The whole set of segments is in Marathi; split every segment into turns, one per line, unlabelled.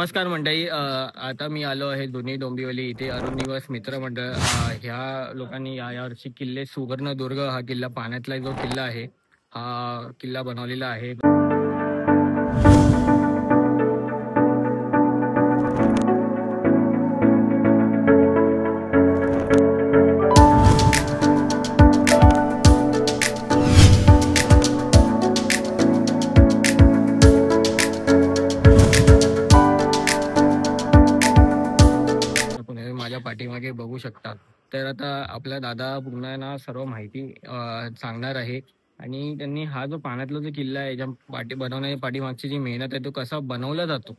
नमस्कार मंडळी. आता मी आलो आहे दोन्ही डोंबिवली इथे अरुण निवास मित्र मंडळ. ह्या लोकांनी यावर्षी किल्ले सुवर्णदुर्ग हा किल्ला पाण्यातला जो किल्ला आहे हा किल्ला बनवलेला आहे. माझ्या पाठीमागे बघू शकता. तर आता आपला दादा पुन्हा ना सर्व माहिती सांगणार आहे आणि त्यांनी हा जो पाण्यातला जो किल्ला आहे ज्या बनवण्याच्या पाठीमागची जी मेहनत आहे तो कसा बनवला जातो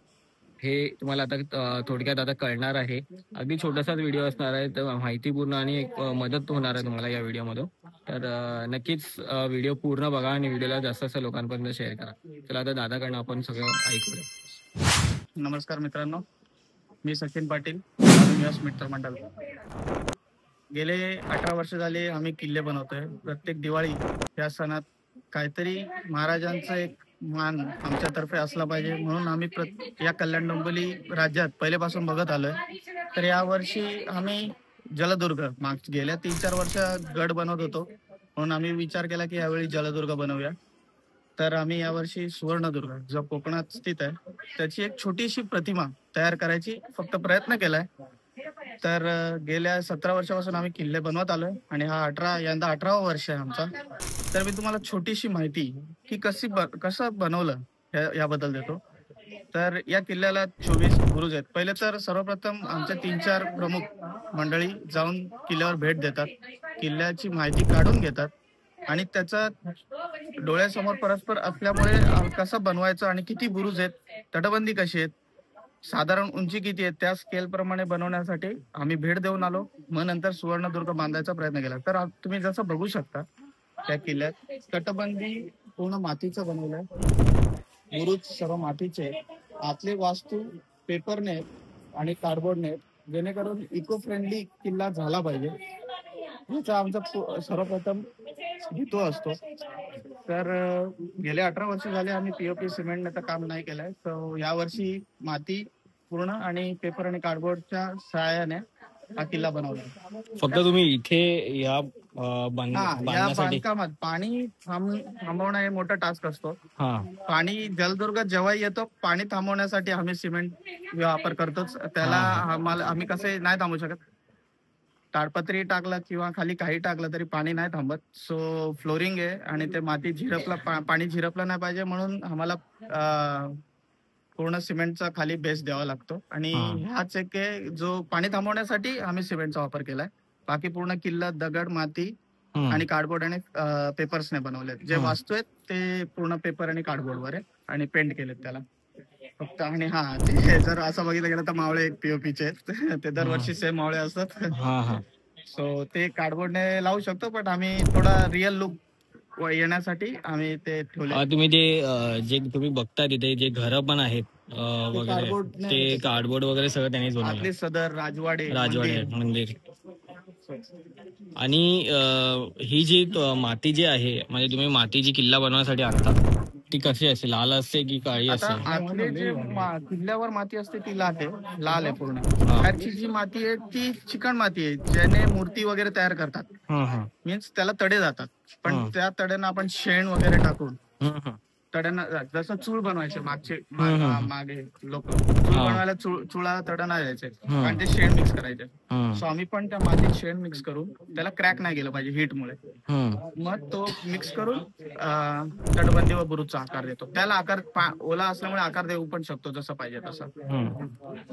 हे तुम्हाला आता थोडक्यात आता कळणार आहे. अगदी छोटासाच व्हिडिओ असणार आहे, तर माहितीपूर्ण आणि एक मदत होणार आहे तुम्हाला या व्हिडिओमधून. तर नक्कीच व्हिडिओ पूर्ण बघा आणि व्हिडिओला जास्त लोकांपर्यंत शेअर करा. चला आता दादाकडनं आपण सगळं ऐकूया.
नमस्कार मित्रांनो, मी सचिन पाटील, मित्र मंडळ. गेले 18 वर्ष झाले आम्ही किल्ले बनवतोय. प्रत्येक दिवाळी या सणात काहीतरी महाराजांचं एक मान आमच्यातर्फे असला पाहिजे म्हणून आम्ही या कल्याण डोंबिवली राज्यात पहिल्यापासून बघत आलोय. तर या वर्षी आम्ही जलदुर्ग गेल्या 3-4 वर्ष गड बनवत होतो, म्हणून आम्ही विचार केला की यावेळी जलदुर्ग बनवूया. तर आम्ही यावर्षी सुवर्णदुर्ग जो कोकणात स्थित आहे त्याची एक छोटीशी प्रतिमा तयार करायची फक्त प्रयत्न केलाय. तर गेल्या 17 वर्षापासून आम्ही किल्ले बनवत आलोय आणि हा 18वा वर्ष आहे आमचा. तर मी तुम्हाला छोटीशी माहिती की कसं बनवलं याबद्दल देतो. तर या किल्ल्याला 24 बुरुज आहेत. पहिले तर सर्वप्रथम आमच्या 3-4 प्रमुख मंडळी जाऊन किल्ल्यावर भेट देतात, किल्ल्याची माहिती काढून घेतात आणि त्याचा डोळ्यासमोर परस्पर असल्यामुळे कसं बनवायचं आणि किती बुरुज आहेत, तटबंदी कशी आहेत, साधारण उंची किती आहे त्या स्केल प्रमाणे बनवण्यासाठी आम्ही भेट देऊन आलो. मग नंतर सुवर्णदुर्ग बांधायचा प्रयत्न केला. तर तुम्ही जसं बघू शकता त्या किल्ल्यात तटबंदी पूर्ण मातीचं बनवलंय, बुरुज सर्व मातीचे, आतले वास्तू पेपरने आणि कार्डबोर्डने, जेणेकरून इको फ्रेंडली किल्ला झाला पाहिजे याचा आमचा सर्वप्रथम हेतू असतो. तर गेले 18 वर्ष झाले आम्ही पीओपी सिमेंटने तर काम नाही केलंय. तर यावर्षी माती पूर्ण आणि पेपर आणि कार्डबोर्डच्या सहाय्याने हा किल्ला बनवला.
फक्त तुम्ही इथे या
बांधकामात पाणी थांबवणं हे मोठा टास्क असतो. पाणी जलदुर्ग जेव्हा येतो पाणी थांबवण्यासाठी आम्ही सिमेंट वापर करतोच. त्याला आम्ही कसे नाही थांबवू शकत. ताडपत्री टाकलं किंवा खाली काही टाकलं तरी पाणी नाही थांबत. सो फ्लोरिंग आहे आणि ते माती पाणी झिरपलं नाही पाहिजे म्हणून आम्हाला पूर्ण सिमेंटचा खाली बेस द्यावा लागतो. आणि हाच एक जो पाणी थांबवण्यासाठी आम्ही सिमेंटचा वापर केलाय. बाकी पूर्ण किल्ला दगड, माती आणि कार्डबोर्ड आणि पेपर्सने बनवलेत. जे वास्तू आहेत ते पूर्ण पेपर आणि कार्डबोर्डवर आहे आणि पेंट केलेत त्याला फक्त. आणि ते जर असं बघितलं गेलं तर मावळे पीओपीचे आहेत ते दरवर्षी सेम मावळे असतात. सो ते कार्डबोर्डने लावू शकतो, पण आम्ही थोडा रिअल लुक येण्यासाठी आम्ही ते ठेवले.
तुम्ही जे तुम्ही बघता तिथे जे घर पण आहेत वगैरे ते कार्डबोर्ड वगैरे सगळं त्यांनीच बनवलं.
सदर राजवाडे
मंदिर. आणि ही जी माती जी आहे म्हणजे तुम्ही माती जी किल्ला बनवण्यासाठी आणता ती कशी असते, लाल असते की काळी असते?
आपले जे किल्ल्यावर माती असते ती लाल आहे पूर्ण. बाहेरची जी माती आहे ती चिकण माती आहे, ज्याने मूर्ती वगैरे तयार करतात. मीन्स त्याला तडे जातात, पण त्या तड्यांना आपण शेण वगैरे टाकून तड्यांना जसं चूळ बनवायचे मागे लोक चूळ बनवायला चुळा तडा नाही द्यायचे कारण ते शेण मिक्स करायचे. सो आम्ही पण त्या मातीत शेण मिक्स करून त्याला क्रॅक नाही गेलं पाहिजे हिटमुळे, मग तो मिक्स करून तटबंदी व बुरुजचा आकार देतो. त्याला आकार ओला असल्यामुळे आकार देऊ पण शकतो जसं पाहिजे तसं.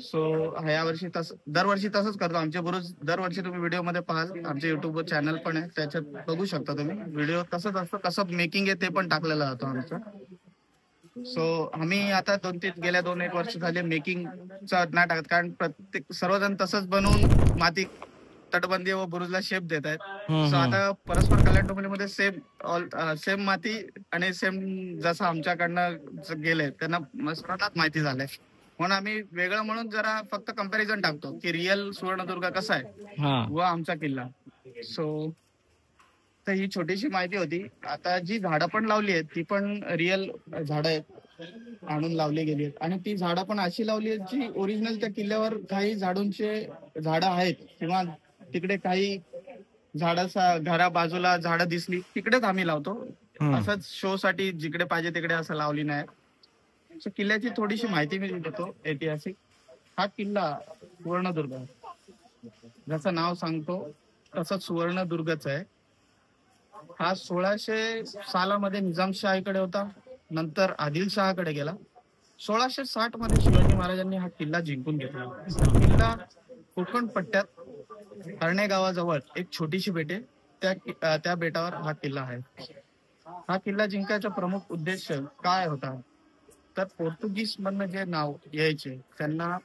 सो यावर्षी दरवर्षी तसंच करतो. आमचे बुरुज दरवर्षी तुम्ही व्हिडिओ मध्ये पाहाल, आमचे युट्यूब चॅनल पण आहे त्याच्यात बघू शकता तुम्ही. व्हिडिओ तसंच असतं, कसं मेकिंग आहे ते पण टाकलेलं जातो आमचं. सो आम्ही आता गेल्या 2-1 वर्ष झाले मेकिंगचा नाही टाकत, कारण प्रत्येक सर्वजण तसंच बनवून माती तटबंदी व बुरुजला शेप देत आहेत. सो आता परस्पर कल्याण डोंबिवलीमध्ये सेम माती आणि सेम जसं आमच्याकडनं गेले त्यांना स्वतःच माहिती झालंय, म्हणून आम्ही वेगळं म्हणून जरा फक्त कंपॅरिझन टाकतो की रिअल सुवर्णदुर्ग कसा आहे व आमचा किल्ला. सो तर ही छोटीशी माहिती होती. आता जी झाडं पण लावली आहेत ती पण रिअल झाडं आहेत, आणून लावली गेली आहेत आणि ती झाडं पण अशी लावली आहेत जी ओरिजिनल त्या किल्ल्यावर काही झाडं आहेत किंवा तिकडे काही झाडाचा घरा बाजूला झाडं दिसली तिकडेच आम्ही लावतो. असंच शो साठी जिकडे पाहिजे तिकडे असं लावली नाही. So, किल्ल्याची थोडीशी माहिती मी देतो ऐतिहासिक. हा किल्ला सुवर्णदुर्ग जसं नाव सांगतो तसंच सुवर्णदुर्गच आहे. हा 1600 सालामध्ये निजामशाहीकडे होता, नंतर आदिलशहाकडे गेला. 1660 मध्ये शिवाजी महाराजांनी हा किल्ला जिंकून घेतला. हा किल्ला कोकण पट्ट्यात हर्णे गावाजवळ एक छोटीशी बेट आहे, त्या बेटावर हा किल्ला आहे. हा किल्ला जिंकायचा प्रमुख उद्देश काय होता तर पोर्तुगीज मधनं जे नाव यायचे त्यांना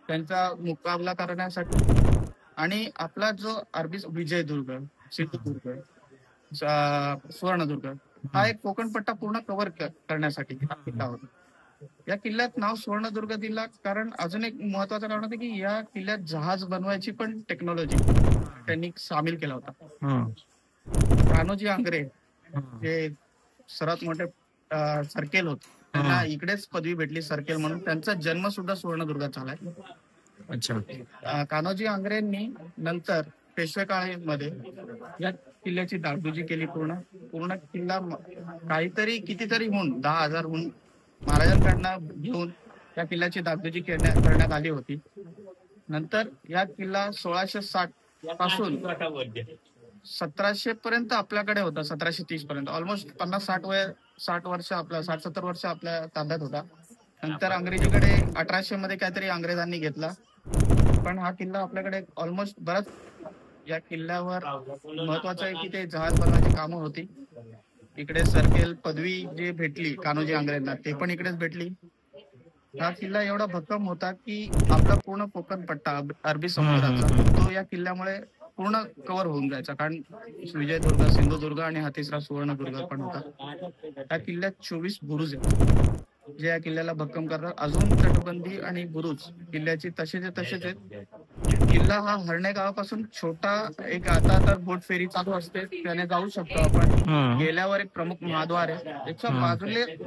त्यांचा मुकाबला करण्यासाठी आणि आपला जो अरबी विजयदुर्ग, सिंधुदुर्ग, सुवर्णदुर्ग हा एक कोकणपट्टा पूर्ण कव्हर करण्यासाठी हा किल्ला होता. या किल्ल्यात नाव सुवर्णदुर्ग दिला कारण अजून एक महत्वाचं कारण होतं की या किल्ल्यात जहाज बनवायची पण टेक्नॉलॉजी त्यांनी सामील केला होता. कान्होजी आंग्रे जे सर्वात मोठे सर्केल होते त्यांना इकडेच पदवी भेटली सर्केल म्हणून. त्यांचा जन्म सुद्धा सुवर्णदुर्गात झालाय. अच्छा. कान्होजी आंग्रेंनी नंतर पेशवे काळामध्ये या किल्ल्याची डागडुजी केली. पूर्ण किल्ला काहीतरी कितीतरी होऊन 10,000 होऊन महाराजांकडनं घेऊन त्या किल्ल्याची डागडुजी करण्यात आली होती. नंतर या किल्ला 1660 पासून 1700 पर्यंत आपल्याकडे होता. 1730 पर्यंत ऑलमोस्ट 60-70 वर्ष आपल्या ताब्यात होता. नंतर अंग्रेजीकडे 1800 मध्ये काहीतरी अंग्रेजांनी घेतला. पण हा किल्ला आपल्याकडे ऑलमोस्ट बराच. या किल्ल्यावर महत्वाचं आहे की ते जहाज बनवायची कामं होती. इकडे सर्केल पदवी जी भेटली कान्होजी आंग्रेंना ते पण इकडेच भेटली. हा किल्ला एवढा भक्कम होता की आपला पूर्ण कोकण पट्टा अरबी समुद्राचा तो या किल्ल्यामुळे पूर्ण कव्हर होऊन जायचा. कारण विजयदुर्ग, सिंधुदुर्ग आणि हा तिसरा सुवर्णदुर्ग पण होता. या किल्ल्यात 24 बुरुज आहेत जे या किल्ल्याला भक्कम करतात. अजून तटबंदी आणि बुरुज किल्ल्याची तसेच आहेत. किल्ला हा हर्णे गावापासून छोटा एक आता तर बोट फेरी चालू असते त्याने जाऊ शकतो आपण. गेल्यावर एक प्रमुख महाद्वार आहे. त्याच्या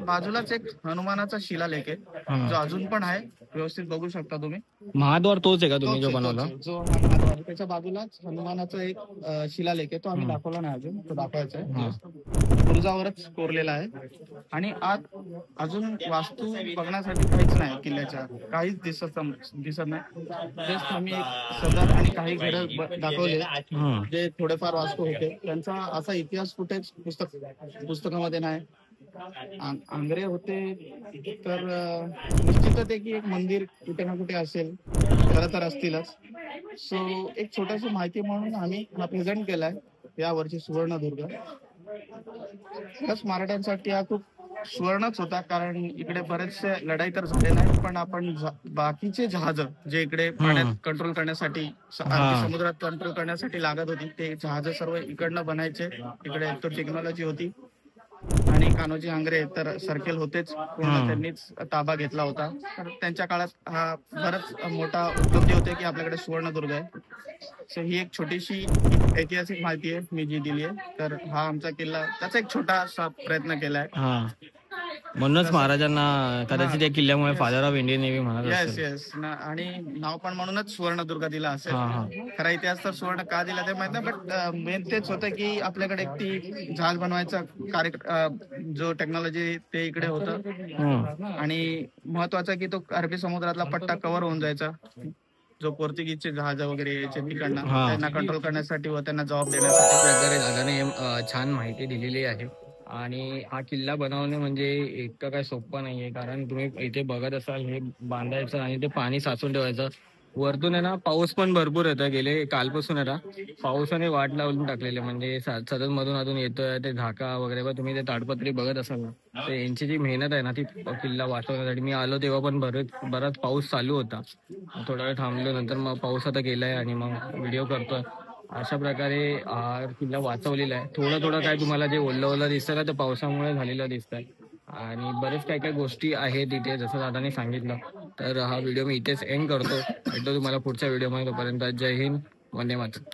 बाजूलाच एक हनुमानाचा शिलालेख आहे जो अजून पण आहे. व्यवस्थित बघू शकता तुम्ही.
महाद्वार तोच आहे का तुम्ही जो बनवला?
जो हा महाद्वार त्याच्या बाजूलाच हनुमानाचा एक शिलालेख आहे. तो आम्ही दाखवला नाही अजून, तो दाखवायचा आहे. बुरुजावरच कोरलेला आहे आणि आत अजून वास्तू बघण्यासाठी काहीच नाही. किल्ल्याच्या काहीच दिसत नाही. जस्ट आम्ही एक सदर आणि काही घरं दाखवले जे थोडेफार वास्तू होते. त्यांचा असा इतिहास कुठेच पुस्तकामध्ये नाही. आंग्रे होते तर निश्चितच आहे की एक मंदिर कुठे ना कुठे असेल, खरं तर असतीलच. सो एक छोटीशी माहिती म्हणून आम्ही हा प्रेझेंट केलाय या वर्षी सुवर्णदुर्ग. खरंच मराठ्यांसाठी हा खूप सुवर्णच होता कारण इकडे बरेचसे लढाई तर झाले नाही पण आपण बाकीचे जहाज जे इकडे पाण्यात कंट्रोल करण्यासाठी समुद्रात कंट्रोल करण्यासाठी लागत होती ते जहाज सर्व इकडनं बनायचे. इकडे तो टेक्नॉलॉजी होती आणि कान्होजी आंग्रे तर सर्केल होतेच, पूर्ण त्यांनीच ताबा घेतला होता. तर त्यांच्या काळात हा बराच मोठा उपलब्धी होते की आपल्याकडे सुवर्णदुर्ग आहे. सो ही एक छोटीशी ऐतिहासिक माहिती आहे मी जी दिली आहे. तर हा आमचा किल्ला त्याचा एक छोटासा प्रयत्न केलाय.
म्हणूनच महाराजांना कदाचित या किल्ल्यामुळे फादर ऑफ इंडियन नेव्ही म्हणत
असतील. येस आणि नाव पण म्हणूनच सुवर्णदुर्ग दिला असेल. खरा इतिहास तर सुवर्ण का दिला ते माहित नाही बट मेन तेच होतं की आपल्याकडे एक ती जहाज बनवायचा जो टेक्नॉलॉजी ते इकडे होतं आणि महत्वाचं की तो अरबी समुद्रातला पट्टा कव्हर होऊन जायचा. जो पोर्तुगीजचे जहाज वगैरे यायचे तिकडनं त्यांना कंट्रोल करण्यासाठी व त्यांना जबाब देण्यासाठी
प्रकारे दादाने छान माहिती दिलेली आहे. आणि हा किल्ला बनवणे म्हणजे इतकं काय सोपं नाहीये कारण तुम्ही इथे बघत असाल हे बांधायचं आणि ते पाणी साचून ठेवायचं. वरतून आहे ना पाऊस पण भरपूर येतं. गेले कालपासून आहे ना पावसाने वाट लावून टाकलेले म्हणजे सतत मधून अधून येतोय. ते झाका वगैरे तुम्ही ते ताडपत्री बघत असाल ना तर यांची जी मेहनत आहे ना ती किल्ला वाचवण्यासाठी. मी आलो तेव्हा पण बराच पाऊस चालू होता. थोडा वेळ थांबलो नंतर मग पाऊस आता गेलाय आणि मग व्हिडिओ करतोय. अशा प्रकारे हा किल्ला वाचवलेला आहे. थोडं काय तुम्हाला जे ओलं दिसतं ना ते पावसामुळे झालेलं दिसतंय आणि बरेच काय गोष्टी आहेत इथे जसं दादाने सांगितलं. तर हा व्हिडिओ मी इथेच एंड करतो. भेटतो तुम्हाला पुढच्या व्हिडिओमध्ये. तोपर्यंत जय हिंद, वंदे मातरम.